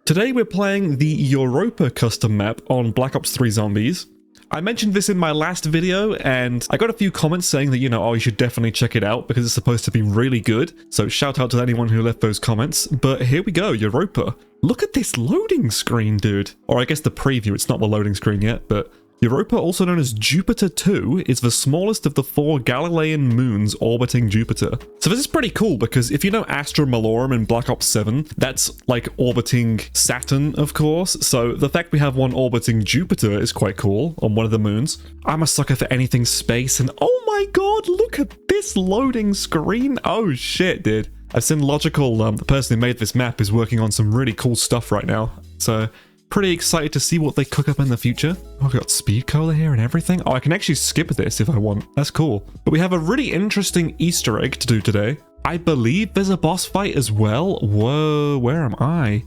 Today we're playing the Europa custom map on Black Ops 3 Zombies. I mentioned this in my last video, and I got a few comments saying that, oh, you should definitely check it out because it's supposed to be really good. So shout out to anyone who left those comments. But here we go, Europa. Look at this loading screen, dude. Or I guess the preview, it's not the loading screen yet, but Europa, also known as Jupiter 2, is the smallest of the 4 Galilean moons orbiting Jupiter. So this is pretty cool because if you know Astra Malorum in Black Ops 7, that's like orbiting Saturn, of course. So the fact we have one orbiting Jupiter is quite cool on one of the moons. I'm a sucker for anything space, and oh my god, look at this loading screen. Oh shit, dude. I've seen Logical, the person who made this map, is working on some really cool stuff right now. So pretty excited to see what they cook up in the future. Oh, we got speed cola here and everything. Oh, I can actually skip this if I want. That's cool. But we have a really interesting Easter egg to do today. I believe there's a boss fight as well. Whoa, where am I?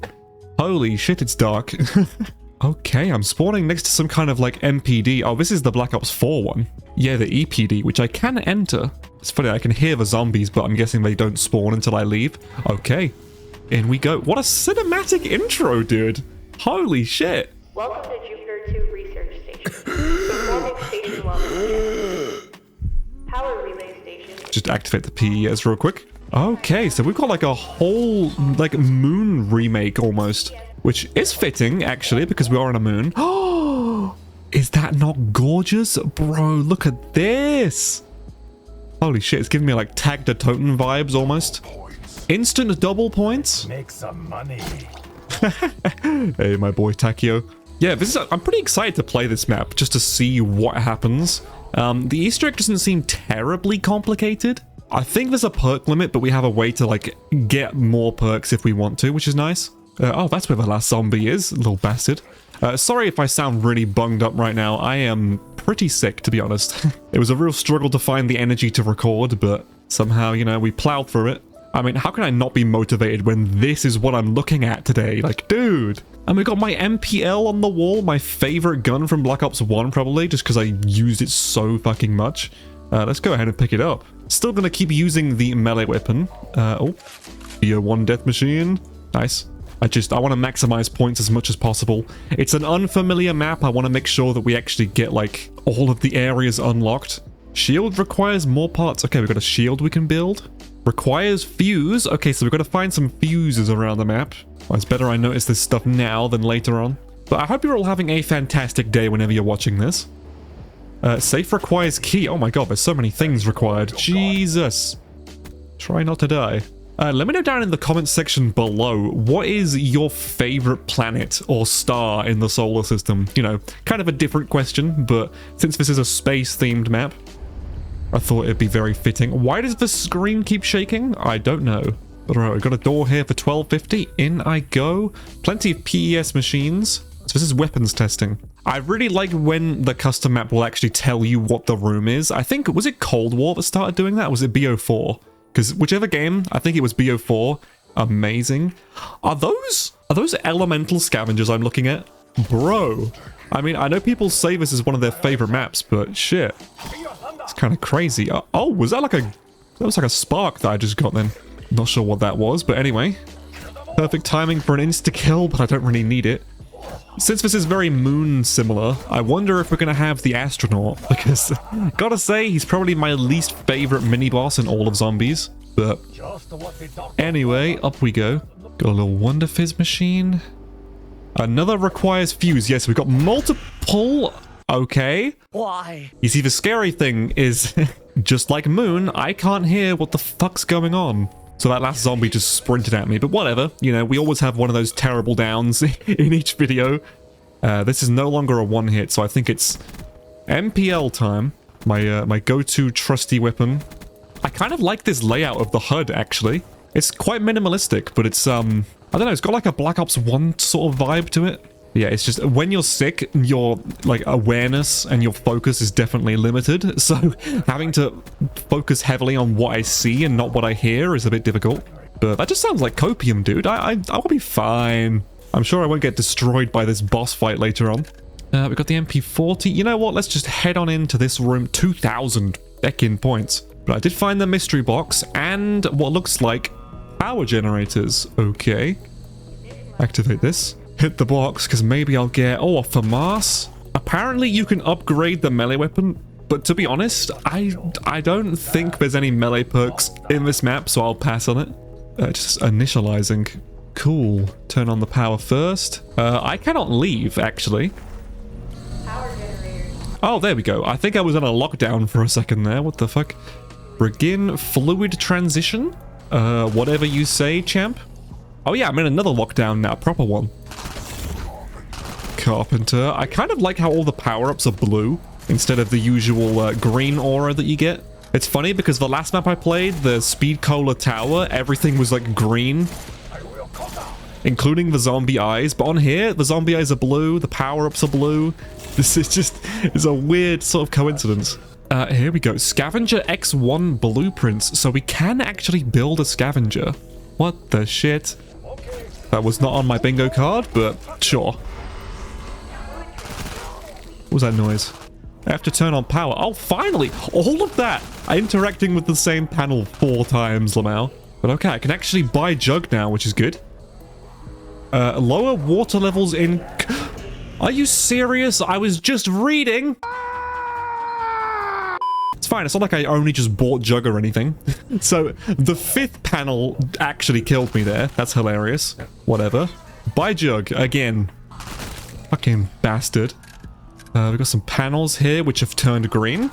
Holy shit, it's dark. Okay, I'm spawning next to some kind of like MPD. Oh, this is the Black Ops 4 one. Yeah, the EPD, which I can enter. It's funny, I can hear the zombies, but I'm guessing they don't spawn until I leave. Okay, in we go. What a cinematic intro, dude. Holy shit. Welcome to Jupiter 2 Research Station. Performing station wellness. Power relay station. Just activate the PES real quick. Okay, so we've got like a whole like moon remake almost, which is fitting actually because we are on a moon. Oh, is that not gorgeous? Bro, look at this. Holy shit, it's giving me like Tag the Totem vibes almost. Instant double points. Make some money. Hey, my boy Takio. Yeah, I'm pretty excited to play this map just to see what happens. The Easter egg doesn't seem terribly complicated. I think there's a perk limit, but we have a way to like get more perks if we want to, which is nice. Oh, that's where the last zombie is, little bastard. Sorry if I sound really bunged up right now. I am pretty sick, to be honest. It was a real struggle to find the energy to record, but somehow, we plowed through it. I mean, how can I not be motivated when this is what I'm looking at today? Like, dude. And we got my MPL on the wall, my favorite gun from Black Ops 1 probably, just because I used it so fucking much. Let's go ahead and pick it up. Still gonna keep using the melee weapon. Oh, BO1 death machine. Nice. I want to maximize points as much as possible. It's an unfamiliar map. I want to make sure that we actually get like all of the areas unlocked. Shield requires more parts. Okay, we've got a shield we can build. Requires fuse. Okay, so we've got to find some fuses around the map. Well, it's better I notice this stuff now than later on. But I hope you're all having a fantastic day whenever you're watching this. Safe requires key. Oh my god, there's so many things required. Jesus. Try not to die. Let me know down in the comments section below, what is your favorite planet or star in the solar system? Kind of a different question, but since this is a space-themed map, I thought it'd be very fitting. Why does the screen keep shaking? I don't know. But alright, we've got a door here for 1250. In I go. Plenty of PES machines. So this is weapons testing. I really like when the custom map will actually tell you what the room is. I think, was it Cold War that started doing that? Or was it BO4? Because whichever game, I think it was BO4. Amazing. Are those elemental scavengers I'm looking at? Bro. I mean, I know people say this is one of their favorite maps, but shit. It's kind of crazy. Oh, was that like that was like a spark that I just got then. Not sure what that was, but anyway. Perfect timing for an insta-kill, but I don't really need it. Since this is very moon similar, I wonder if we're going to have the astronaut, because gotta say, he's probably my least favorite mini-boss in all of zombies. But anyway, up we go. Got a little Wonder Fizz machine. Another requires fuse. Yes, we've got multiple. Okay. Why? You see, the scary thing is, just like Moon, I can't hear what the fuck's going on. So that last zombie just sprinted at me, but whatever. We always have one of those terrible downs in each video. This is no longer a one-hit, so I think it's MPL time. My go-to trusty weapon. I kind of like this layout of the HUD, actually. It's quite minimalistic, but it's, I don't know, it's got like a Black Ops 1 sort of vibe to it. Yeah, it's just when you're sick, your like awareness and your focus is definitely limited. So having to focus heavily on what I see and not what I hear is a bit difficult. But that just sounds like copium, dude. I will be fine. I'm sure I won't get destroyed by this boss fight later on. We've got the MP40. You know what? Let's just head on into this room. 2,000 Beck-in points. But I did find the mystery box and what looks like power generators. Okay. Activate this. Hit the box, because maybe I'll get... Oh, a FAMAS? Apparently you can upgrade the melee weapon, but to be honest, I don't think there's any melee perks in this map, so I'll pass on it. Just initializing. Cool. Turn on the power first. I cannot leave, actually. Power generators. Oh, there we go. I think I was in a lockdown for a second there. What the fuck? Begin fluid transition? Whatever you say, champ. Oh yeah, I'm in another lockdown now. Proper one. Carpenter. I kind of like how all the power-ups are blue instead of the usual green aura that you get. It's funny because the last map I played, the Speed Cola Tower, everything was like green, including the zombie eyes. But on here, the zombie eyes are blue, the power-ups are blue. This is just, it's a weird sort of coincidence. Here we go. Scavenger X1 blueprints. So we can actually build a scavenger. What the shit? That was not on my bingo card, but sure. What was that noise? I have to turn on power. Oh, finally! All of that! Interacting with the same panel 4 times, Lamau. But okay, I can actually buy Jug now, which is good. Lower water levels in... Are you serious? I was just reading! It's fine, it's not like I only just bought Jug or anything. So, the 5th panel actually killed me there. That's hilarious. Whatever. Buy Jug, again. Fucking bastard. We've got some panels here which have turned green.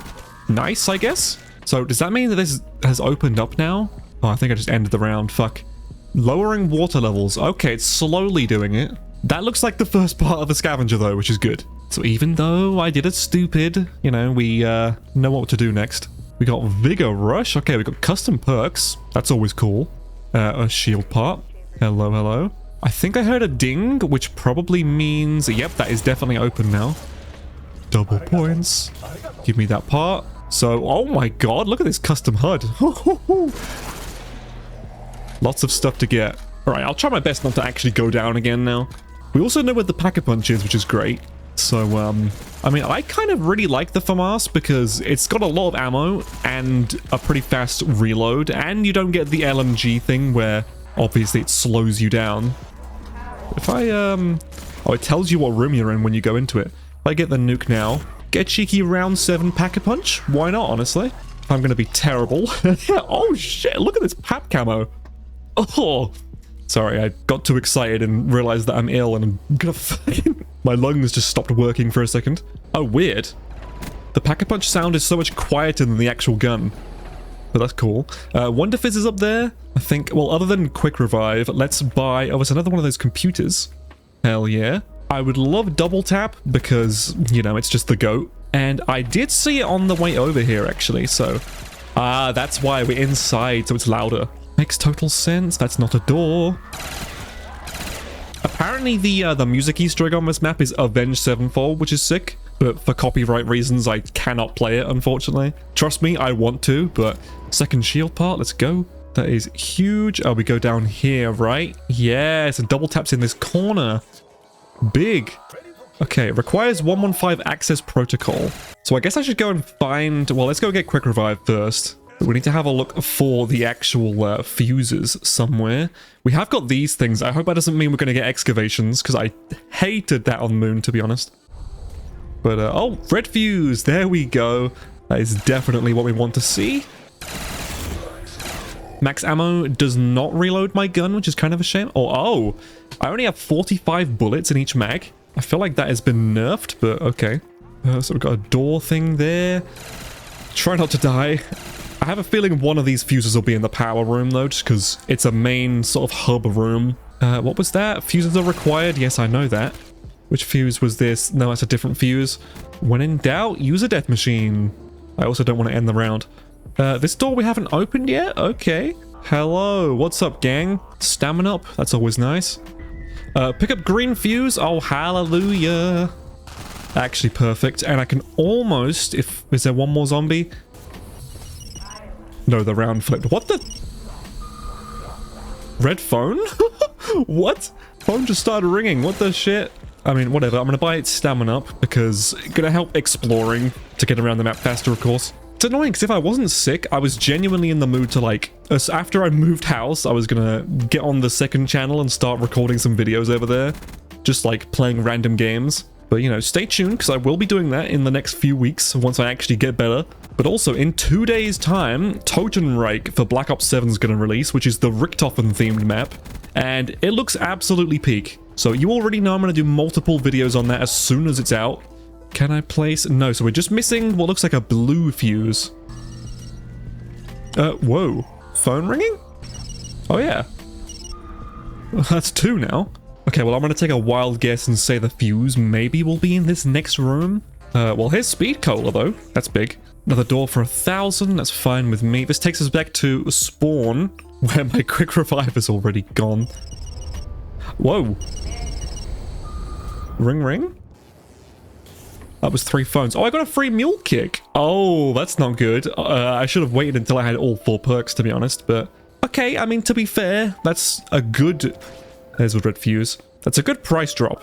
Nice, I guess. So does that mean that this has opened up now? Oh, I think I just ended the round. Fuck. Lowering water levels. Okay, it's slowly doing it. That looks like the first part of the scavenger though, which is good. So even though I did it stupid, you know, we know what to do next. We got Vigor Rush. Okay, we got custom perks. That's always cool. A shield part. Hello, hello. I think I heard a ding, which probably means... Yep, that is definitely open now. Double points. Give me that part. So, oh my god, look at this custom HUD. Lots of stuff to get. Alright, I'll try my best not to actually go down again now. We also know where the Pack-a-Punch is, which is great. So, I mean, I kind of really like the FAMAS because it's got a lot of ammo and a pretty fast reload, and you don't get the LMG thing where obviously it slows you down. If I, oh, it tells you what room you're in when you go into it. If I get the nuke now, get a cheeky round 7 Pack-a-Punch? Why not, honestly? If I'm gonna be terrible. Oh shit, look at this pap camo. Oh, sorry, I got too excited and realized that I'm ill and I'm gonna fucking... My lungs just stopped working for a second. Oh, weird. The Pack-a-Punch sound is so much quieter than the actual gun. But that's cool. Wonder Fizz is up there. I think, well, other than Quick Revive, let's buy... Oh, it's another one of those computers. Hell yeah. I would love Double Tap because, you know, it's just the GOAT. And I did see it on the way over here, actually, so... that's why we're inside, so it's louder. Makes total sense. That's not a door. Apparently, the music Easter egg on this map is Avenged Sevenfold, which is sick. But for copyright reasons, I cannot play it, unfortunately. Trust me, I want to, but... Second shield part, let's go. That is huge. Oh, we go down here, right? Yes, and Double Tap's in this corner. Big. Okay, it requires 115 access protocol. So I guess I should go and find... Well, let's go get Quick Revive first. We need to have a look for the actual fuses somewhere. We have got these things. I hope that doesn't mean we're going to get excavations, because I hated that on Moon, to be honest. But, oh, red fuse. There we go. That is definitely what we want to see. Max ammo does not reload my gun, which is kind of a shame. Oh, I only have 45 bullets in each mag. I feel like that has been nerfed, but okay. So we've got a door thing there. Try not to die. I have a feeling one of these fuses will be in the power room, though, just because it's a main sort of hub room. What was that? Fuses are required? Yes, I know that. Which fuse was this? No, that's a different fuse. When in doubt, use a death machine. I also don't want to end the round. This door we haven't opened yet? Okay. Hello, what's up, gang? Stamina up, that's always nice. Pick up green fuse. Oh, hallelujah. Actually perfect. And I can almost, if... Is there one more zombie? No, the round flipped. What the... Red phone? What? Phone just started ringing. What the shit? I mean, whatever. I'm gonna buy its stamina up because it's gonna help exploring to get around the map faster, of course. It's annoying because if I wasn't sick, I was genuinely in the mood to like, after I moved house, I was gonna get on the second channel and start recording some videos over there. Just like playing random games. But you know, stay tuned because I will be doing that in the next few weeks once I actually get better. But also in 2 days time, Totenreich for Black Ops 7 is going to release, which is the Richthofen themed map. And it looks absolutely peak. So you already know I'm going to do multiple videos on that as soon as it's out. Can I place? No, so we're just missing what looks like a blue fuse. Whoa. Phone ringing? Oh yeah. That's 2 now. Okay, well I'm going to take a wild guess and say the fuse maybe will be in this next room. Well here's Speed Cola though. That's big. Another door for 1,000. That's fine with me. This takes us back to Spawn, where my quick revive is already gone. Whoa. Ring ring? That was 3 phones. Oh, I got a free mule kick. Oh, that's not good. I should have waited until I had all 4 perks, to be honest. But, okay, I mean, to be fair, that's a good... There's a red fuse. That's a good price drop.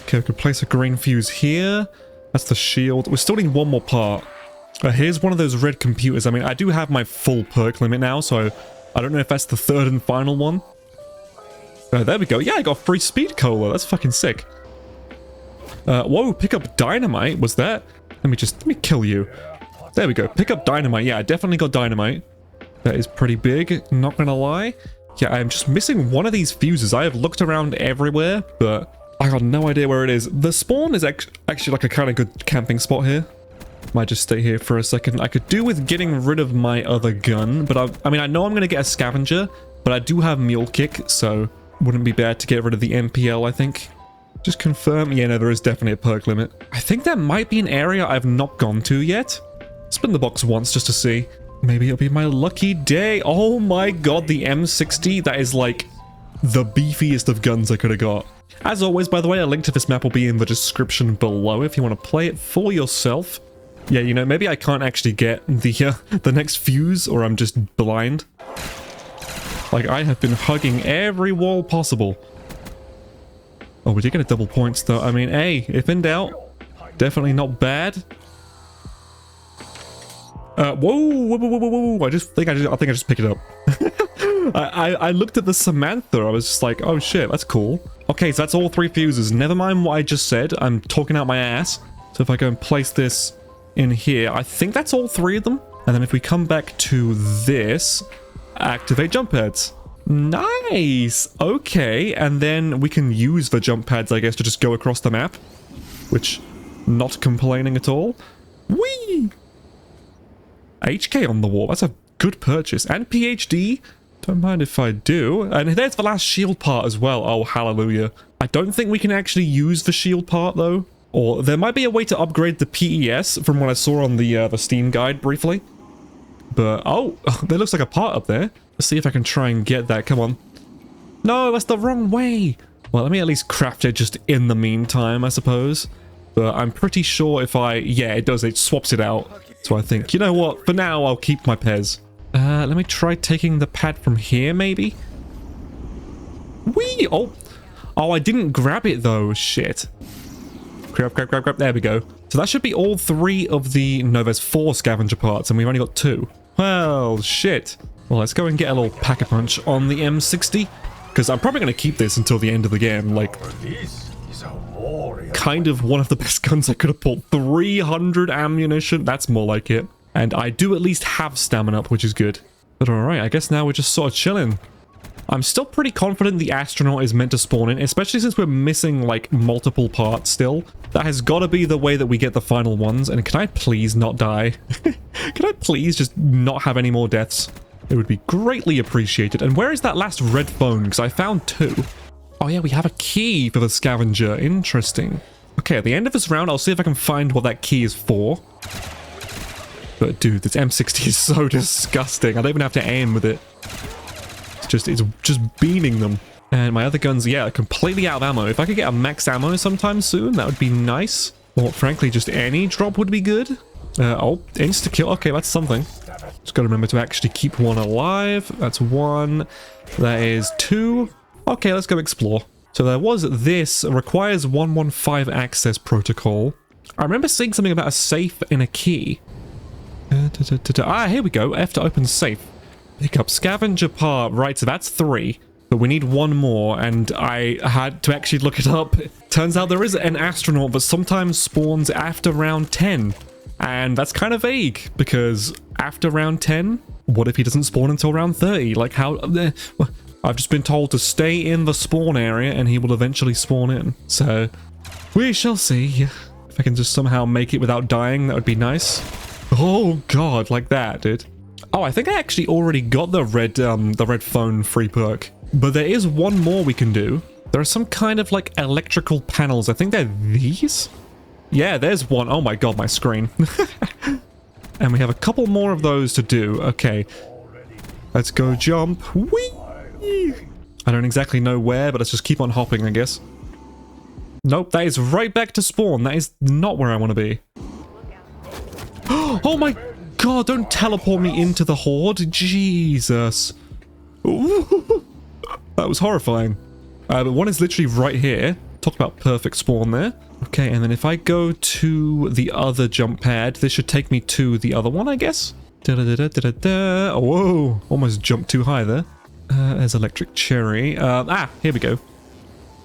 Okay, we could place a green fuse here. That's the shield. We still need one more part. Here's one of those red computers. I mean, I do have my full perk limit now, so I don't know if that's the 3rd and final one. There we go. Yeah, I got free speed cola. That's fucking sick. Whoa, pick up dynamite. Was that? Let me kill you. There we go. Pick up dynamite. Yeah, I definitely got dynamite. That is pretty big. Not gonna lie. Yeah, I'm just missing one of these fuses. I have looked around everywhere, but I got no idea where it is. The spawn is actually like a kind of good camping spot here. Might just stay here for a second. I could do with getting rid of my other gun, but I mean, I know I'm going to get a scavenger, but I do have mule kick, so wouldn't be bad to get rid of the MPL, I think. Just confirm. Yeah, no, there is definitely a perk limit. I think that might be an area I've not gone to yet. Spin the box once just to see. Maybe it'll be my lucky day. Oh my god, the M60, that is like the beefiest of guns I could have got. As always, by the way, a link to this map will be in the description below if you want to play it for yourself. Yeah, you know, maybe I can't actually get the next fuse, or I'm just blind. Like, I have been hugging every wall possible. Oh, we did get a double points, though. I mean, hey, if in doubt, definitely not bad. Whoa! I think I just picked it up. I looked at the Samantha. I was just like, oh shit, that's cool. Okay, so that's all 3 fuses. Never mind what I just said. I'm talking out my ass. So if I go and place this in here, I think that's all 3 of them. And then if we come back to this, activate jump pads. Nice. Okay, and then we can use the jump pads, I guess, to just go across the map, which, not complaining at all. Whee! HK on the wall. That's a good purchase. And PhD. Don't mind if I do. And there's the last shield part as well. Oh, hallelujah. I don't think we can actually use the shield part, though. Or there might be a way to upgrade the PES from what I saw on the Steam guide briefly. But, oh, there looks like a part up there. Let's see if I can try and get that. Come on. No, that's the wrong way. Well, let me at least craft it just in the meantime, I suppose. But I'm pretty sure if I... Yeah, it does. It swaps it out. So I think, you know what? For now, I'll keep my Pez. Let me try taking the pad from here, maybe? Whee! Oh, I didn't grab it, though. Shit. Grab. There we go. So that should be all 3 of the... No, there's 4 scavenger parts, and we've only got 2. Well, shit. Well, let's go and get a little pack-a-punch on the M60, because I'm probably going to keep this until the end of the game. Like, kind of one of the best guns I could have pulled. 300 ammunition. That's more like it. And I do at least have stamina up, which is good. But alright, I guess now we're just sort of chilling. I'm still pretty confident the astronaut is meant to spawn in, especially since we're missing, like, multiple parts still. That has got to be the way that we get the final ones. And can I please not die? Can I please just not have any more deaths? It would be greatly appreciated. And where is that last red phone? Because I found 2. Oh yeah, we have a key for the scavenger. Interesting. Okay, at the end of this round, I'll see if I can find what that key is for. But dude, this M60 is so disgusting. I don't even have to aim with it. It's just beaning them. And my other guns, yeah, are completely out of ammo. If I could get a max ammo sometime soon, that would be nice. Or frankly, just any drop would be good. Oh, insta-kill. Okay, that's something. Just gotta remember to actually keep 1 alive. That's 1. That is 2. Okay, let's go explore. So there was this. Requires 115 access protocol. I remember seeing something about a safe and a key. Ah, here we go. F to open safe. Pick up scavenger part. Right, so that's 3. But we need 1 more, and I had to actually look it up. Turns out there is an astronaut that sometimes spawns after round 10. And that's kind of vague, because after round 10, what if he doesn't spawn until round 30? Like how... I've just been told to stay in the spawn area, and he will eventually spawn in. So, we shall see. If I can just somehow make it without dying, that would be nice. Oh god, like that, dude. Oh, I think I actually already got the red phone free perk. But there is one more we can do. There are some kind of like electrical panels. I think they're these? Yeah, there's one. Oh my god, my screen. And we have a couple more of those to do. Okay. Let's go jump. Whee! I don't exactly know where, but let's just keep on hopping, I guess. Nope, that is right back to spawn. That is not where I want to be. Oh my god, don't teleport me into the horde. Jesus. Ooh. That was horrifying. But one is literally right here. Talk about perfect spawn there. Okay, and then if I go to the other jump pad, this should take me to the other one, I guess. Oh, whoa, almost jumped too high there. There's electric cherry. Here we go.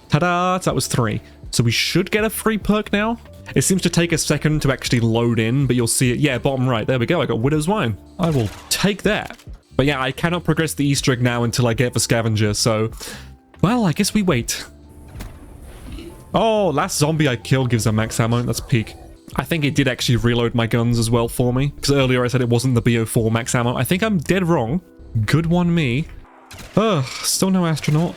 Ta-da! That was 3. So we should get a free perk now. It seems to take a second to actually load in, but you'll see it. Yeah, bottom right. There we go. I got Widow's Wine. I will take that. But yeah, I cannot progress the Easter egg now until I get the scavenger, so... Well, I guess we wait. Oh, last zombie I killed gives a max ammo. That's peak. I think it did actually reload my guns as well for me. Because earlier I said it wasn't the BO4 max ammo. I think I'm dead wrong. Good one me. Ugh, still no astronaut.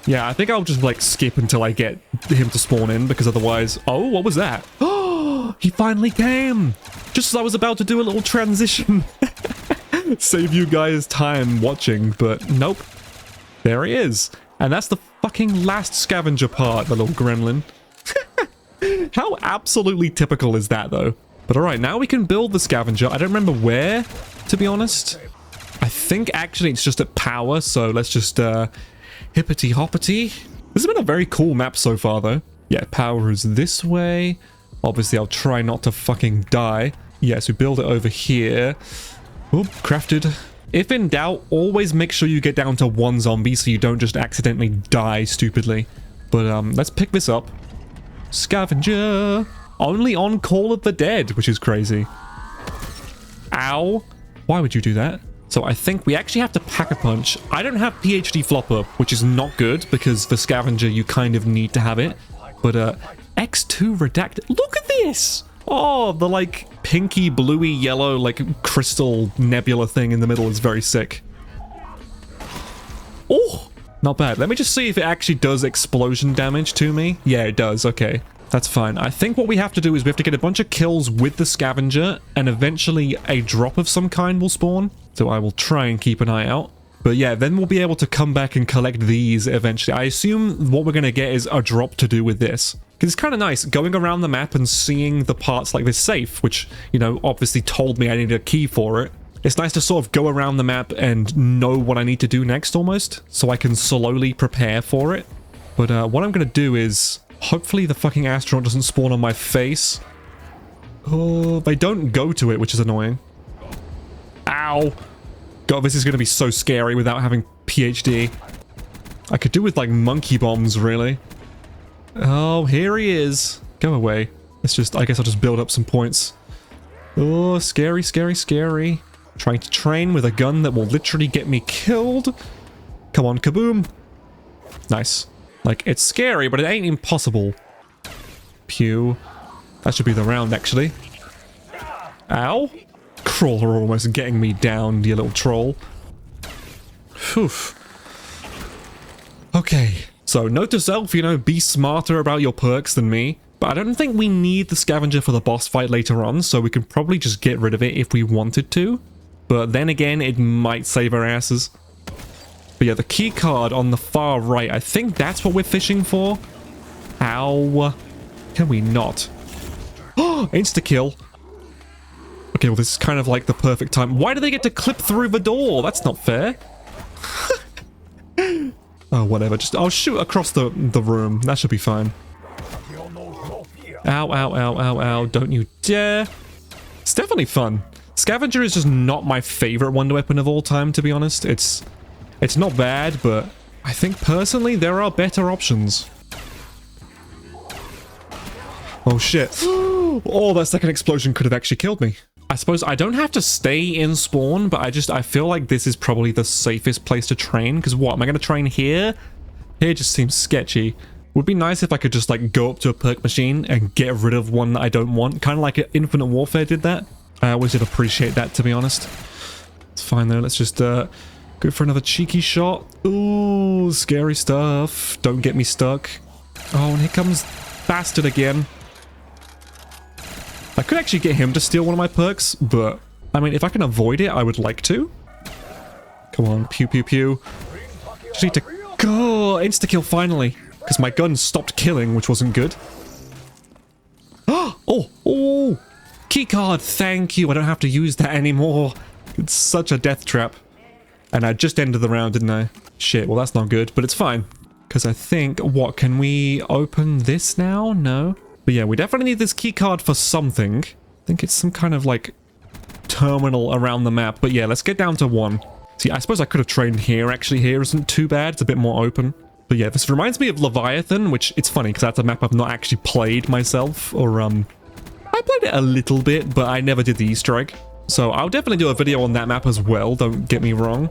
Yeah, I think I'll just like skip until I get him to spawn in, because otherwise... Oh, what was that? Oh, he finally came! Just as I was about to do a little transition. Save you guys time watching, but nope. There he is. And that's the fucking last scavenger part, the little gremlin. How absolutely typical is that, though? But alright, now we can build the scavenger. I don't remember where, to be honest. I think actually it's just at power, so let's just hippity hoppity. This has been a very cool map so far, though. Yeah, power is this way. Obviously, I'll try not to fucking die. Yes, we build it over here. Oop, crafted. If in doubt, always make sure you get down to 1 zombie so you don't just accidentally die stupidly. But let's pick this up. Scavenger! Only on Call of the Dead, which is crazy. Ow. Why would you do that? So I think we actually have to pack a punch. I don't have PhD flopper, which is not good because for scavenger you kind of need to have it. But X2 redacted. Look at this! Oh, the like pinky, bluey, yellow, like crystal nebula thing in the middle is very sick. Oh, not bad. Let me just see if it actually does explosion damage to me. Yeah, it does. Okay, that's fine. I think what we have to do is we have to get a bunch of kills with the scavenger and eventually a drop of some kind will spawn. So I will try and keep an eye out. But yeah, then we'll be able to come back and collect these eventually. I assume what we're going to get is a drop to do with this. Because it's kind of nice going around the map and seeing the parts like this safe, which, you know, obviously told me I needed a key for it. It's nice to sort of go around the map and know what I need to do next almost, so I can slowly prepare for it. But what I'm going to do is, hopefully the fucking astronaut doesn't spawn on my face. Oh, they don't go to it, which is annoying. Ow. God, this is going to be so scary without having PhD. I could do with, like, monkey bombs, really. Oh, here he is. Go away. Let's just, I guess I'll just build up some points. Oh, scary, scary, scary. Trying to train with a gun that will literally get me killed. Come on, kaboom. Nice. Like, it's scary, but it ain't impossible. Pew. That should be the round, actually. Ow. Crawler almost getting me down, you little troll. Phew. Okay. So, note to self, you know, be smarter about your perks than me. But I don't think we need the scavenger for the boss fight later on, so we can probably just get rid of it if we wanted to. But then again, it might save our asses. But yeah, the key card on the far right, I think that's what we're fishing for. Ow. Can we not? Oh, insta-kill. Okay, well, this is kind of like the perfect time. Why do they get to clip through the door? That's not fair. Oh, whatever. Just, I'll shoot across the room. That should be fine. Ow, ow, ow, ow, ow. Don't you dare. It's definitely fun. Scavenger is just not my favorite wonder weapon of all time, to be honest. It's not bad, but I think personally there are better options. Oh shit. Oh, that second explosion could have actually killed me. I suppose I don't have to stay in spawn, but I feel like this is probably the safest place to train. Because what, am I going to train here? Here just seems sketchy. Would be nice if I could just like go up to a perk machine and get rid of one that I don't want. Kind of like Infinite Warfare did that. I always did appreciate that, to be honest. It's fine though, let's just go for another cheeky shot. Ooh, scary stuff. Don't get me stuck. Oh, and here comes Bastard again. I could actually get him to steal one of my perks, but I mean, if I can avoid it, I would like to. Come on, pew pew pew. Just need to go insta-kill finally, because my gun stopped killing, which wasn't good. Oh, keycard, thank you. I don't have to use that anymore. It's such a death trap. And I just ended the round, didn't I? Shit, well that's not good, but it's fine. Because I think, what, can we open this now? No. But yeah, we definitely need this keycard for something. I think it's some kind of like terminal around the map. But yeah, let's get down to 1. See, I suppose I could have trained here. Actually, here isn't too bad. It's a bit more open. But yeah, this reminds me of Leviathan, which it's funny because that's a map I've not actually played myself. Or, I played it a little bit, but I never did the Easter egg. So I'll definitely do a video on that map as well, don't get me wrong.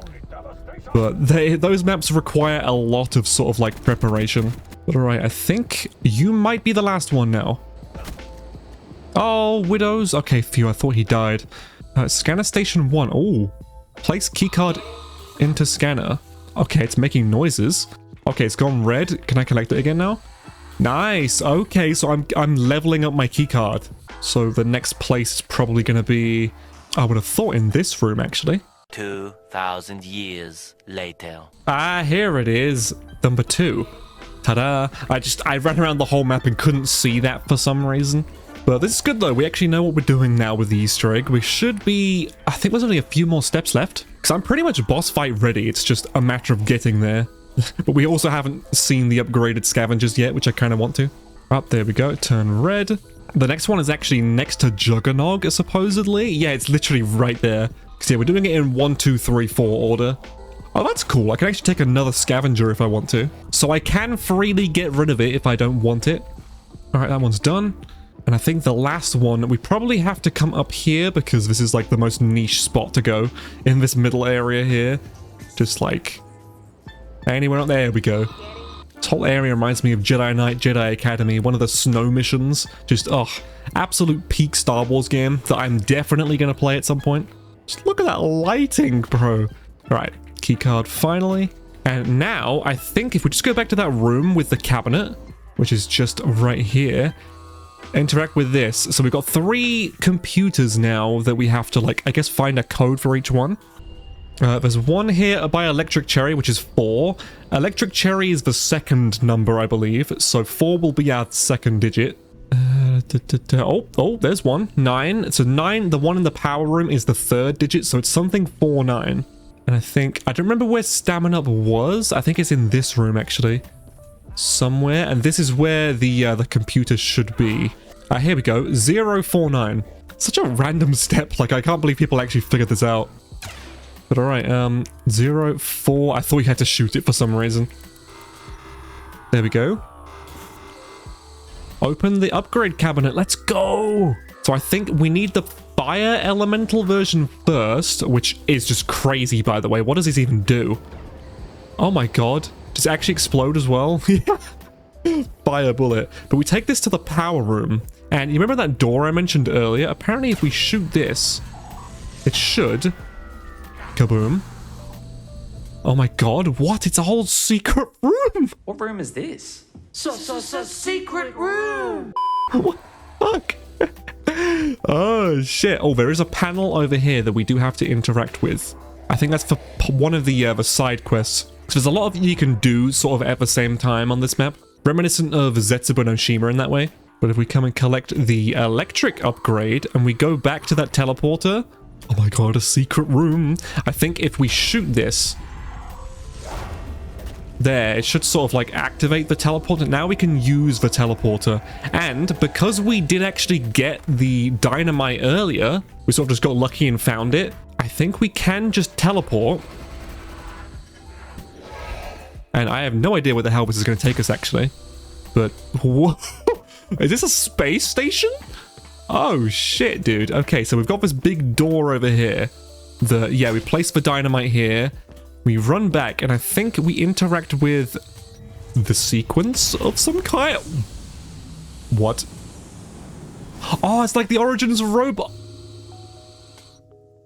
But those maps require a lot of sort of like preparation. But alright, I think you might be the last one now. Oh, Widows. Okay, phew, I thought he died. Scanner Station 1. Oh, place keycard into scanner. Okay, it's making noises. Okay, it's gone red. Can I collect it again now? Nice. Okay, so I'm leveling up my keycard. So the next place is probably going to be... I would have thought in this room, actually. 2,000 years later. Ah, here it is. Number 2. Ta-da. I ran around the whole map and couldn't see that for some reason. But this is good though. We actually know what we're doing now with the Easter egg. We should be... I think there's only a few more steps left. Because I'm pretty much boss fight ready. It's just a matter of getting there. But we also haven't seen the upgraded scavengers yet, which I kind of want to. Up there we go. Turn red. The next one is actually next to Juggernog, supposedly. Yeah, it's literally right there. Because yeah, we're doing it in 1, 2, 3, 4 order. Oh, that's cool. I can actually take another scavenger if I want to. So I can freely get rid of it if I don't want it. Alright, that one's done. And I think the last one, we probably have to come up here because this is like the most niche spot to go in this middle area here. Just like anywhere up there we go. This whole area reminds me of Jedi Knight, Jedi Academy, one of the snow missions. Just, absolute peak Star Wars game that I'm definitely going to play at some point. Just look at that lighting, bro. Alright, keycard finally. And now, I think if we just go back to that room with the cabinet, which is just right here, interact with this. So we've got 3 computers now that we have to, like, I guess find a code for each one. There's one here by Electric Cherry, which is 4. Electric Cherry is the second number, I believe. So 4 will be our second digit. Oh, there's one. 9. So 9, the one in the power room is the third digit. So it's something 49. And I don't remember where Stamina Up was. I think it's in this room, actually. Somewhere. And this is where the computer should be. Here we go. 049. Such a random step. Like, I can't believe people actually figured this out. But alright, 04. I thought you had to shoot it for some reason. There we go. Open the upgrade cabinet. Let's go! So I think we need the fire elemental version first, which is just crazy, by the way. What does this even do? Oh my god. Does it actually explode as well? Fire bullet. But we take this to the power room. And you remember that door I mentioned earlier? Apparently if we shoot this, it should... Kaboom. Oh my god, what? It's a whole secret room! What room is this? Secret room! What the fuck? Oh shit. Oh, there is a panel over here that we do have to interact with. I think that's for one of the side quests. So there's a lot of you can do sort of at the same time on this map. Reminiscent of Zetsubo no Shima in that way. But if we come and collect the electric upgrade and we go back to that teleporter... Oh my god, a secret room. I think if we shoot this... there, it should sort of like activate the teleporter. Now we can use the teleporter. And because we did actually get the dynamite earlier, we sort of just got lucky and found it. I think we can just teleport. And I have no idea where the hell this is going to take us, actually. But, whoa. Is this a space station? Oh, shit, dude. Okay, so we've got this big door over here. Yeah, we place the dynamite here. We run back, and I think we interact with the sequence of some kind. What? Oh, it's like the origins of Europa.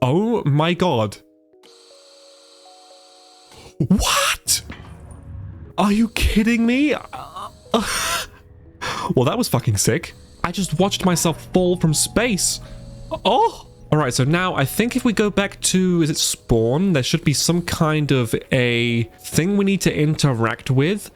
Oh, my God. What? Are you kidding me? Well, that was fucking sick. I just watched myself fall from space. Oh! Alright, so now I think if we go back to, is it spawn? There should be some kind of a thing we need to interact with.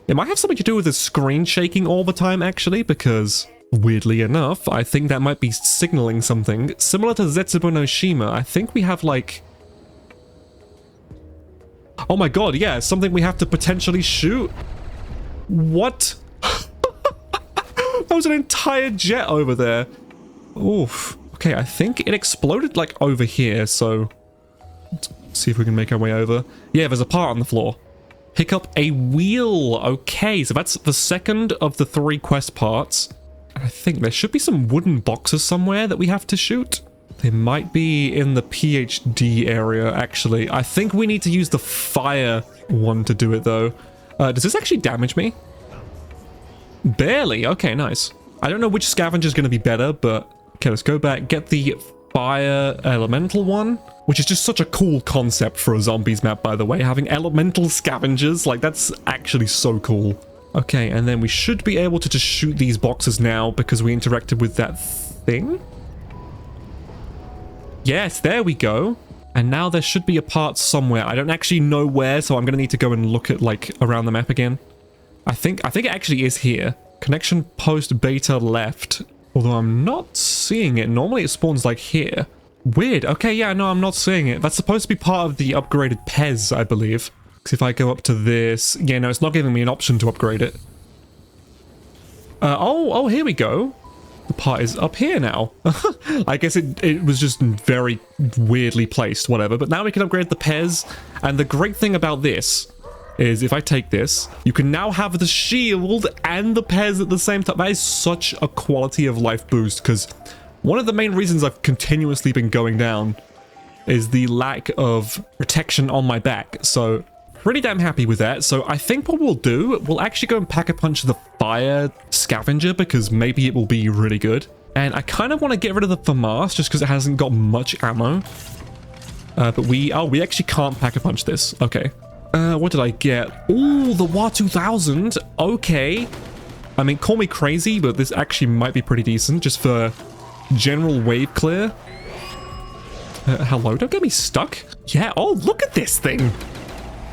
It might have something to do with the screen shaking all the time, actually, because weirdly enough, I think that might be signaling something. Similar to Zetsubo no Shima, I think we have like... Oh my god, yeah, something we have to potentially shoot. What? That was an entire jet over there. Oof. Okay, I think it exploded like over here, so... Let's see if we can make our way over. Yeah, there's a part on the floor. Pick up a wheel. Okay, so that's the second of the 3 quest parts. I think there should be some wooden boxes somewhere that we have to shoot. They might be in the PhD area, actually. I think we need to use the fire one to do it, though. Does this actually damage me? Barely. Okay, nice. I don't know which scavenger is going to be better, but... Okay, let's go back. Get the fire elemental one, which is just such a cool concept for a zombies map, by the way. Having elemental scavengers, like, that's actually so cool. Okay, and then we should be able to just shoot these boxes now because we interacted with that thing. Yes, there we go. And now there should be a part somewhere. I don't actually know where, so I'm going to need to go and look at, like, around the map again. I think it actually is here. Connection post beta left. Although I'm not seeing it. Normally it spawns, like, here. Weird. Okay, yeah, no, I'm not seeing it. That's supposed to be part of the upgraded Pez, I believe. Because if I go up to this... Yeah, no, it's not giving me an option to upgrade it. Oh, here we go. The part is up here now. I guess it was just very weirdly placed, whatever. But now we can upgrade the Pez. And the great thing about this is if I take this, you can now have the shield and the Pez at the same time. That is such a quality of life boost, because one of the main reasons I've continuously been going down is the lack of protection on my back. So pretty damn happy with that. So I think what we'll do, we'll actually go and pack-a-punch the fire scavenger because maybe it will be really good. And I kind of want to get rid of the FAMAS just because it hasn't got much ammo. But we actually can't pack-a-punch this. Okay. What did I get? Oh, the WA 2000. Okay. I mean, call me crazy, but this actually might be pretty decent just for general wave clear. Hello, don't get me stuck. Yeah, oh, look at this thing.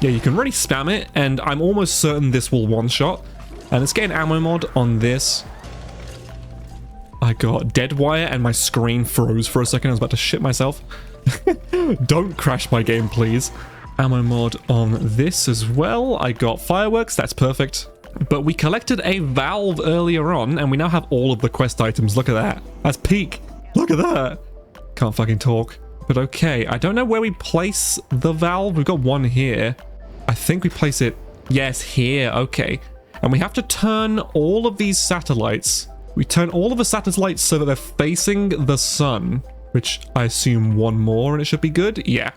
Yeah, you can really spam it, and I'm almost certain this will one-shot. And let's get an ammo mod on this. I got dead wire and my screen froze for a second. I was about to shit myself. Don't crash my game, please. Ammo mod on this as well. I got fireworks, that's perfect. But we collected a valve earlier on, and we now have all of the quest items. Look at that. That's peak. Look at that. Can't fucking talk. But okay, I don't know where we place the valve. We've got one here. I think we place it, yes, here. Okay. And we have to turn all of these satellites. We turn all of the satellites so that they're facing the sun, which I assume one more and it should be good. Yeah.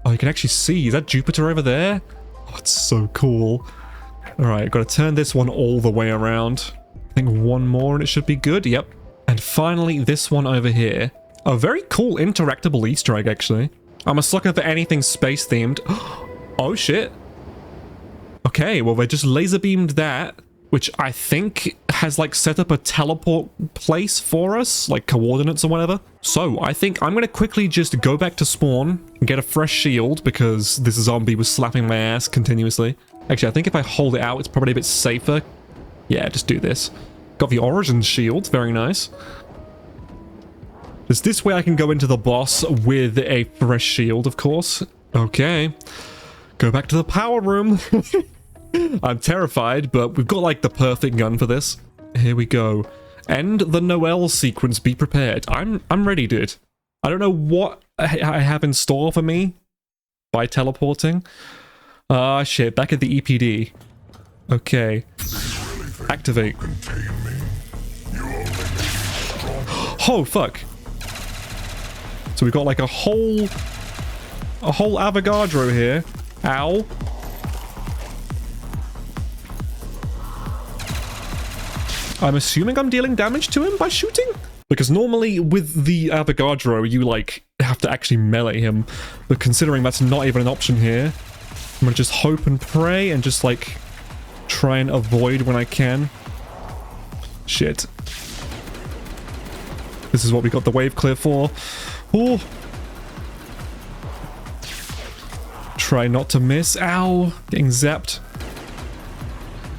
Oh, you can actually see. Is that Jupiter over there? Oh, it's so cool. All right, got to turn this one all the way around. I think one more and it should be good. Yep. And finally, this one over here. A very cool interactable Easter egg, actually. I'm a sucker for anything space themed. Oh, shit. Okay, well, they just laser beamed that, which I think has, like, set up a teleport place for us, like coordinates or whatever. So I think I'm going to quickly just go back to spawn and get a fresh shield because this zombie was slapping my ass continuously. Actually, I think if I hold it out, it's probably a bit safer. Yeah, just do this. Got the origin shield. Very nice. There's this way I can go into the boss with a fresh shield, of course. Okay. Go back to the power room. I'm terrified, but we've got like the perfect gun for this. Here we go. End the Noel sequence. Be prepared. I'm ready, dude. I don't know what I have in store for me by teleporting. Ah, shit. Back at the EPD. Okay. Activate. Oh, fuck. So we've got like a whole Avogadro here. Ow. I'm assuming I'm dealing damage to him by shooting? Because normally with the Avogadro, you like have to actually melee him. But considering that's not even an option here, I'm gonna just hope and pray and just like try and avoid when I can. Shit. This is what we got the wave clear for. Oh. Try not to miss. Ow. Getting zapped.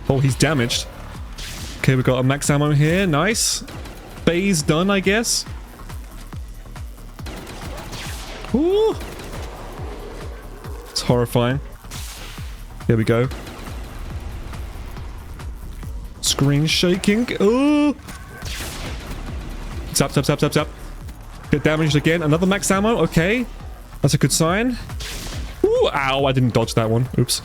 Oh, he's damaged. Okay, we got a max ammo here. Nice. Phase done, I guess. Ooh. It's horrifying. Here we go. Screen shaking. Ooh. Zap, zap, zap, zap, zap. Get damaged again. Another max ammo. Okay. That's a good sign. Ooh, ow. I didn't dodge that one. Oops.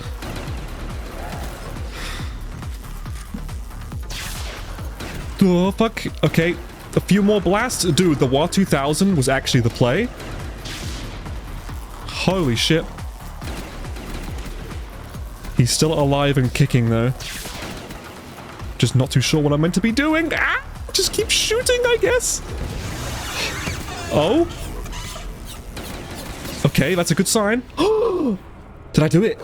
Oh, fuck. Okay. A few more blasts. Dude, the WAR 2000 was actually the play. Holy shit. He's still alive and kicking, though. Just not too sure what I'm meant to be doing. Ah! Just keep shooting, I guess. Oh. Okay, that's a good sign. Did I do it?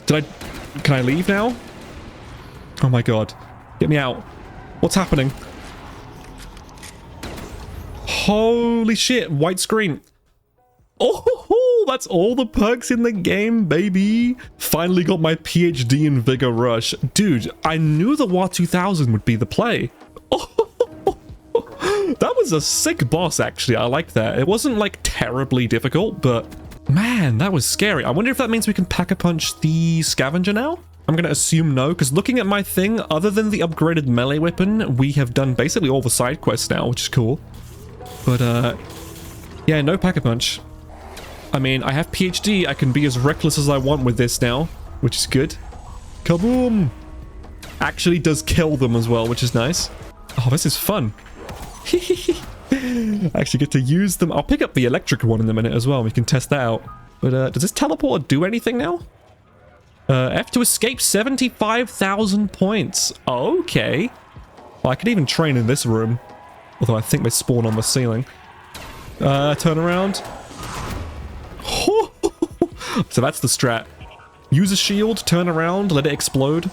Can I leave now? Oh my god. Get me out. What's happening? Holy shit, white screen. Oh, that's all the perks in the game, baby. Finally got my PhD in Vigor Rush. Dude, I knew the WAR 2000 would be the play. That was a sick boss, actually. I like that. It wasn't, like, terribly difficult, but... Man, that was scary. I wonder if that means we can pack-a-punch the scavenger now? I'm gonna assume no, because looking at my thing, other than the upgraded melee weapon, we have done basically all the side quests now, which is cool. But, yeah, no pack-a-punch. I mean, I have PhD, I can be as reckless as I want with this now, which is good. Kaboom! Actually does kill them as well, which is nice. Oh, this is fun. I actually get to use them. I'll pick up the electric one in a minute as well. We can test that out. But, does this teleporter do anything now? F to escape 75,000 points. Okay. Well, I could even train in this room. Although I think they spawn on the ceiling. Turn around. So that's the strat. Use a shield, turn around, let it explode.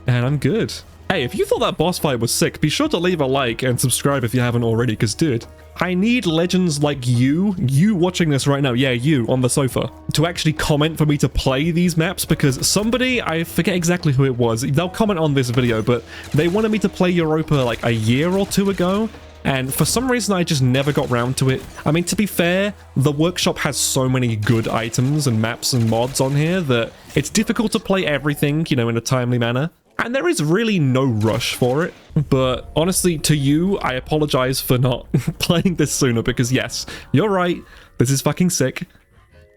And I'm good. Hey, if you thought that boss fight was sick, be sure to leave a like and subscribe if you haven't already, because dude, I need legends like you watching this right now, yeah, you, on the sofa, to actually comment for me to play these maps, because somebody, I forget exactly who it was, they'll comment on this video, but they wanted me to play Europa like a year or two ago, and for some reason I just never got round to it. I mean, to be fair, the workshop has so many good items and maps and mods on here that it's difficult to play everything, you know, in a timely manner. And there is really no rush for it, but honestly, to you, I apologize for not playing this sooner, because yes, you're right, this is fucking sick.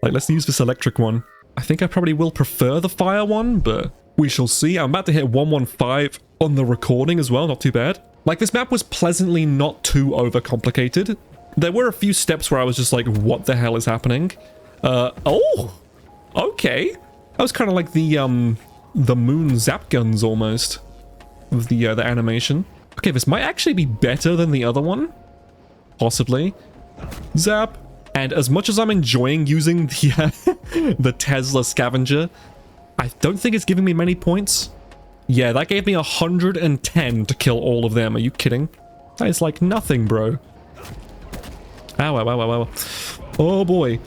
Like, let's use this electric one. I think I probably will prefer the fire one, but we shall see. I'm about to hit 115 on the recording as well, not too bad. Like, this map was pleasantly not too overcomplicated. There were a few steps where I was just like, what the hell is happening? Oh! Okay. That was kind of like the moon zap guns almost of the animation. Okay, this might actually be better than the other one. Possibly. Zap. And as much as I'm enjoying using the the Tesla scavenger, I don't think it's giving me many points. Yeah, that gave me 110 to kill all of them. Are you kidding? That is like nothing, bro. Ow, ow, ow, ow, ow. Oh boy.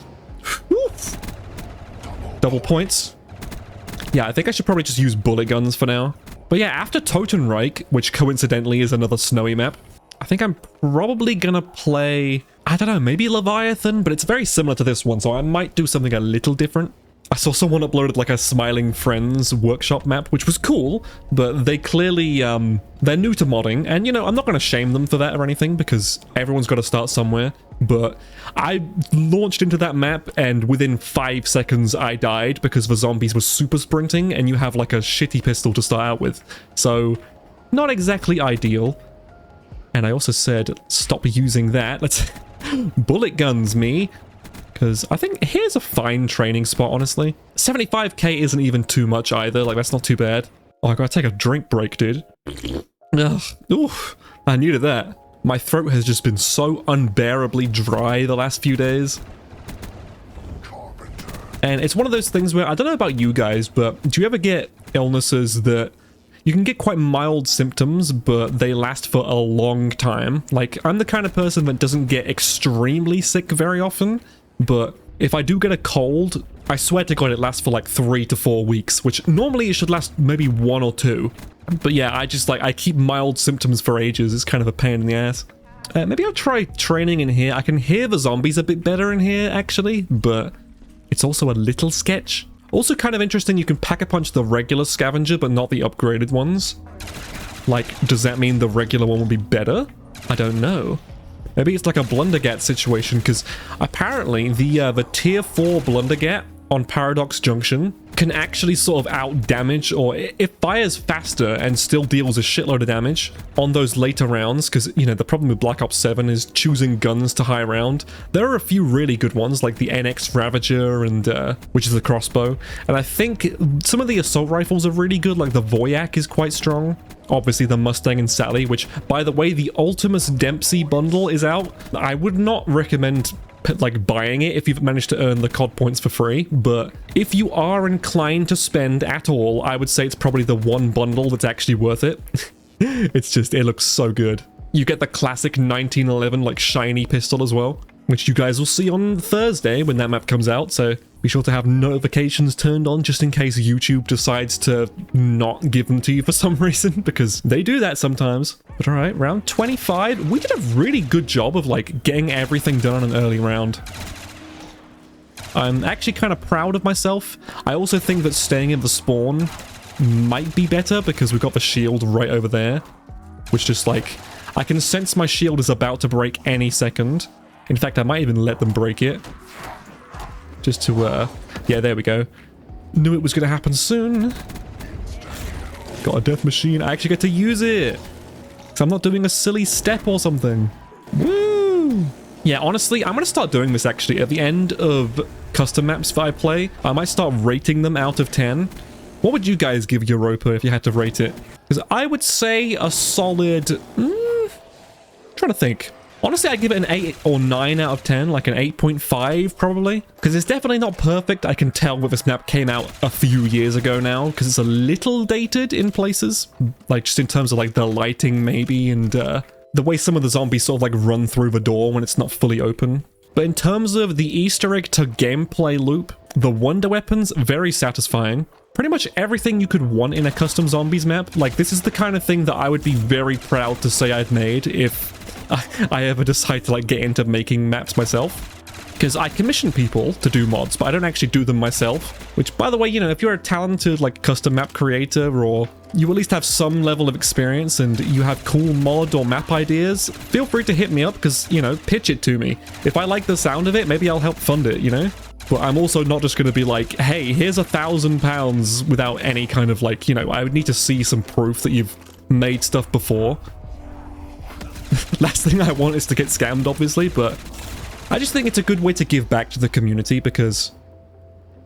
Oof. Double points. Yeah, I think I should probably just use bullet guns for now. But yeah, after Totenreich, which coincidentally is another snowy map, I think I'm probably gonna play, I don't know, maybe Leviathan, but it's very similar to this one, so I might do something a little different. I saw someone uploaded like a Smiling Friends workshop map, which was cool, but they clearly, they're new to modding, and you know, I'm not going to shame them for that or anything, because everyone's got to start somewhere, but I launched into that map, and within 5 seconds I died because the zombies were super sprinting, and you have like a shitty pistol to start out with, so not exactly ideal. And I also said, stop using that, let's bullet guns me. Because I think here's a fine training spot, honestly. 75k isn't even too much either, like that's not too bad. Oh, I gotta take a drink break, dude. Ugh, oof, I needed that. My throat has just been so unbearably dry the last few days. And it's one of those things where, I don't know about you guys, but do you ever get illnesses that you can get quite mild symptoms, but they last for a long time? Like, I'm the kind of person that doesn't get extremely sick very often. But if I do get a cold, I swear to God it lasts for like 3 to 4 weeks, which normally it should last maybe 1 or 2. But yeah, I keep mild symptoms for ages. It's kind of a pain in the ass. Maybe I'll try training in here. I can hear the zombies a bit better in here, actually, but it's also a little sketch. Also kind of interesting, you can pack-a-punch the regular scavenger, but not the upgraded ones. Like, does that mean the regular one will be better? I don't know. Maybe it's like a Blundergat situation, because apparently the tier 4 Blundergat on Paradox Junction can actually sort of out-damage, or it fires faster and still deals a shitload of damage on those later rounds, because, you know, the problem with Black Ops 7 is choosing guns to high round. There are a few really good ones, like the NX Ravager, and which is a crossbow, and I think some of the assault rifles are really good, like the Voyak is quite strong. Obviously the Mustang and Sally, which, by the way, the Ultimus Dempsey bundle is out. I would not recommend like buying it if you've managed to earn the COD points for free, but if you are inclined to spend at all, I would say it's probably the one bundle that's actually worth it. It's just, it looks so good. You get the classic 1911 like shiny pistol as well, which you guys will see on Thursday when that map comes out, so be sure to have notifications turned on just in case YouTube decides to not give them to you for some reason, because they do that sometimes. But alright, round 25. We did a really good job of like getting everything done in an early round. I'm actually kind of proud of myself. I also think that staying in the spawn might be better because we've got the shield right over there, which just like, I can sense my shield is about to break any second. In fact, I might even let them break it. Just to, yeah, there we go. Knew it was going to happen soon. Got a death machine. I actually get to use it. So I'm not doing a silly step or something. Woo! Yeah, honestly, I'm going to start doing this actually. At the end of custom maps that I play, I might start rating them out of 10. What would you guys give Europa if you had to rate it? Because I would say a solid... trying to think. Honestly, I'd give it an 8 or 9 out of 10, like an 8.5 probably. Because it's definitely not perfect. I can tell that this map came out a few years ago now, because it's a little dated in places. Like, just in terms of like the lighting maybe, and the way some of the zombies sort of like run through the door when it's not fully open. But in terms of the Easter egg to gameplay loop, the wonder weapons, very satisfying. Pretty much everything you could want in a custom zombies map. Like, this is the kind of thing that I would be very proud to say I'd made if I ever decide to like get into making maps myself. Because I commission people to do mods, but I don't actually do them myself. Which, by the way, you know, if you're a talented like custom map creator, or you at least have some level of experience and you have cool mod or map ideas, feel free to hit me up, because, you know, pitch it to me. If I like the sound of it, maybe I'll help fund it, you know? But I'm also not just going to be like, hey, here's £1,000 without any kind of like, you know, I would need to see some proof that you've made stuff before. Last thing I want is to get scammed, obviously, but I just think it's a good way to give back to the community because,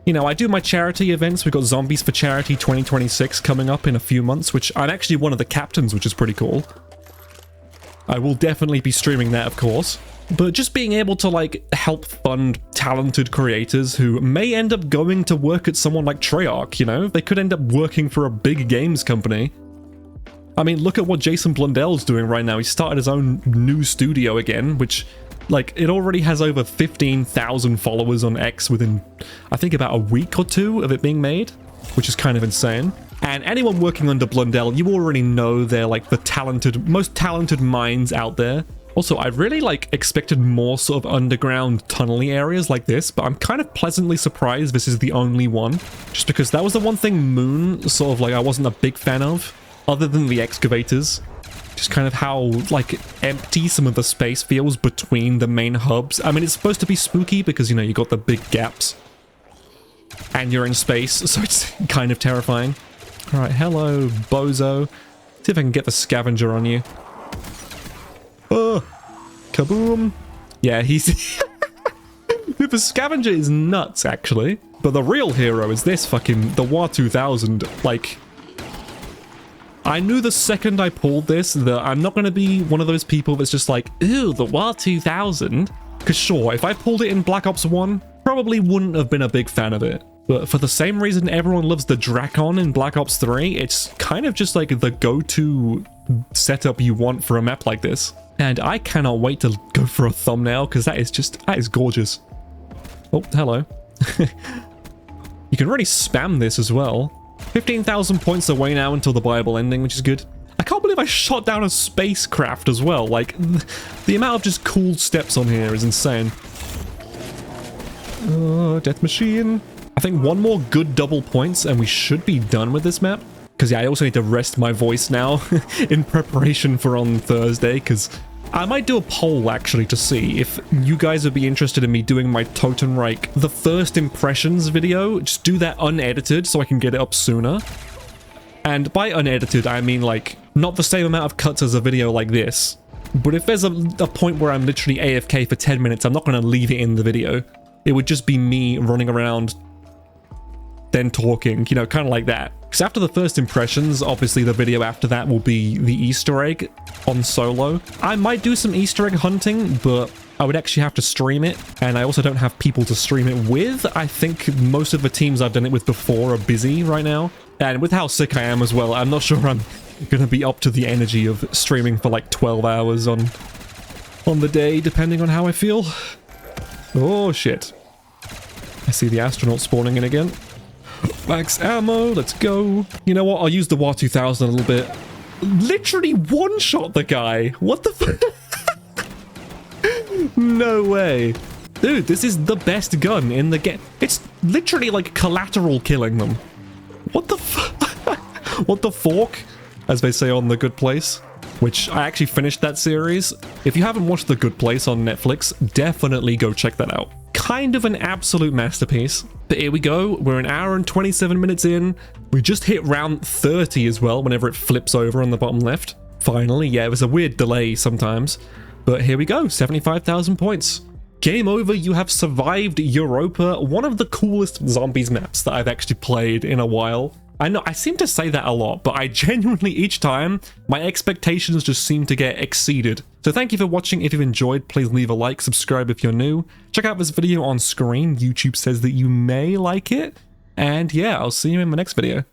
you know, I do my charity events. We've got Zombies for Charity 2026 coming up in a few months, which I'm actually one of the captains, which is pretty cool. I will definitely be streaming that, of course. But just being able to, like, help fund talented creators who may end up going to work at someone like Treyarch, you know? They could end up working for a big games company. I mean, look at what Jason Blundell's doing right now. He started his own new studio again, which, like, it already has over 15,000 followers on X within, I think, about a week or two of it being made, which is kind of insane. And anyone working under Blundell, you already know they're, like, the talented, most talented minds out there. Also, I really like expected more sort of underground tunnely areas like this, but I'm kind of pleasantly surprised this is the only one. Just because that was the one thing Moon sort of like I wasn't a big fan of, other than the excavators. Just kind of how like empty some of the space feels between the main hubs. I mean, it's supposed to be spooky because, you know, you got the big gaps. And you're in space, so it's kind of terrifying. Alright, hello, bozo. See if I can get the scavenger on you. Oh, kaboom. Yeah, he's... The scavenger is nuts, actually. But the real hero is this fucking... the WAR 2000. Like... I knew the second I pulled this that I'm not going to be one of those people that's just like, ew, the WAR 2000. Because sure, if I pulled it in Black Ops 1, probably wouldn't have been a big fan of it. But for the same reason everyone loves the Drakon in Black Ops 3, it's kind of just like the go-to setup you want for a map like this. And I cannot wait to go for a thumbnail, because that is gorgeous. Oh, hello. You can really spam this as well. 15,000 points away now until the Bible ending, which is good. I can't believe I shot down a spacecraft as well. Like, the amount of just cool steps on here is insane. Oh, death machine. I think one more good double points and we should be done with this map. Because yeah, I also need to rest my voice now in preparation for on Thursday, because I might do a poll actually to see if you guys would be interested in me doing my Totenreich, the first impressions video. Just do that unedited so I can get it up sooner. And by unedited, I mean like not the same amount of cuts as a video like this. But if there's a point where I'm literally AFK for 10 minutes, I'm not going to leave it in the video. It would just be me running around, then talking, you know, kind of like that. Because after the first impressions, obviously the video after that will be the Easter egg on solo. I might do some Easter egg hunting, but I would actually have to stream it. And I also don't have people to stream it with. I think most of the teams I've done it with before are busy right now. And with how sick I am as well, I'm not sure I'm gonna be up to the energy of streaming for like 12 hours on the day, depending on how I feel. Oh shit. I see the astronaut spawning in again. Max ammo, let's go. You know what, I'll use the WAR 2000 a little bit. Literally one-shot the guy. What the f- No way. Dude, this is the best gun in the game. It's literally like collateral killing them. What the f- What the fork? As they say on The Good Place. Which I actually finished that series. If you haven't watched The Good Place on Netflix, definitely go check that out. Kind of an absolute masterpiece. But here we go, we're an hour and 27 minutes in. We just hit round 30 as well, whenever it flips over on the bottom left. Finally, yeah, it was a weird delay sometimes. But here we go, 75,000 points. Game over, you have survived Europa, one of the coolest zombies maps that I've actually played in a while. I know, I seem to say that a lot, but I genuinely, each time, my expectations just seem to get exceeded. So thank you for watching. If you've enjoyed, please leave a like, subscribe if you're new. Check out this video on screen. YouTube says that you may like it. And yeah, I'll see you in my next video.